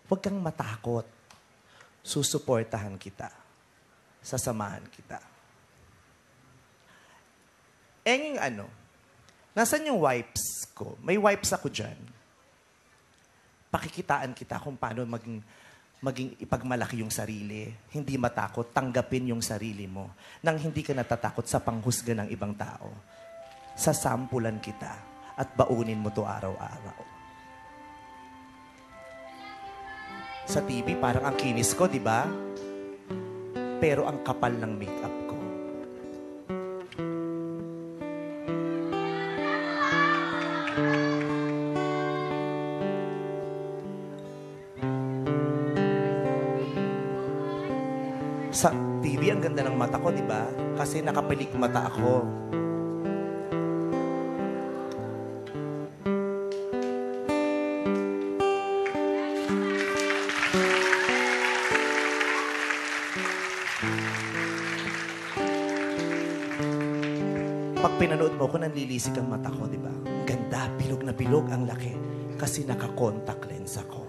huwag kang matakot. Susuportahan kita. Sasamahan kita. Enging nasan yung wipes ko? May wipes ako dyan. Pakikitaan kita kung paano maging ipagmalaki yung sarili. Hindi matakot, tanggapin yung sarili mo. Nang hindi ka natatakot sa panghusga ng ibang tao. Sasampulan kita at baunin mo to araw-araw. Sa TV, parang ang kinis ko, di ba? Pero ang kapal ng makeup ko. Sa TV, ang ganda ng mata ko, di ba? Kasi nakapilik mata ako. Pag pinanood mo ko, nanlilisik ang mata ko, di ba? Ang ganda, bilog na bilog, ang laki. Kasi naka-contact lens ako.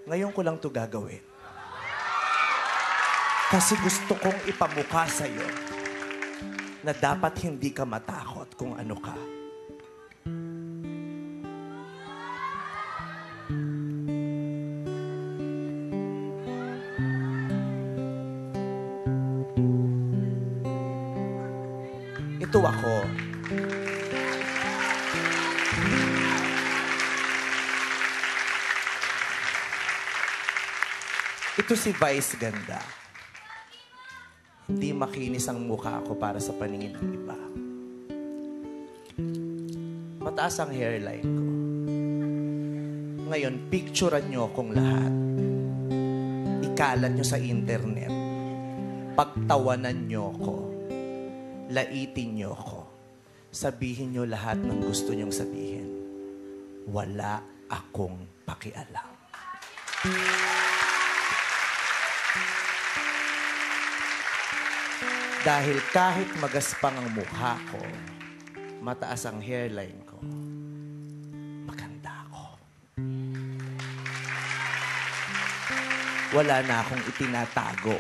Ngayon ko lang to gagawin. Kasi gusto kong ipamukha sa'yo na dapat hindi ka matakot kung ano ka. Ito ako. Ito si Vice Ganda. Hindi makinis ang mukha ko para sa paningin ng iba. Mataas ang hairline ko. Ngayon, picturean nyo akong lahat. Ikalat nyo sa internet. Pagtawanan nyo ko. Laitin nyo ko. Sabihin nyo lahat ng gusto nyong sabihin. Wala akong pakialam. Dahil kahit magaspang ang mukha ko, mataas ang hairline ko, maganda ako. Wala na akong itinatago.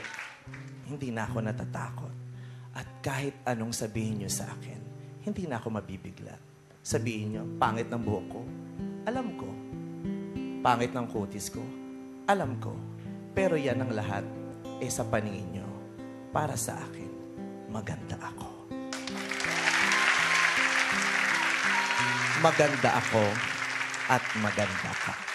Hindi na ako natatakot. At kahit anong sabihin nyo sa akin, hindi na ako mabibigla. Sabihin nyo, pangit ng buhok ko, alam ko. Pangit ng kutis ko, alam ko. Pero yan ang lahat, sa paningin nyo, para sa akin, maganda ako. Maganda ako at maganda ka.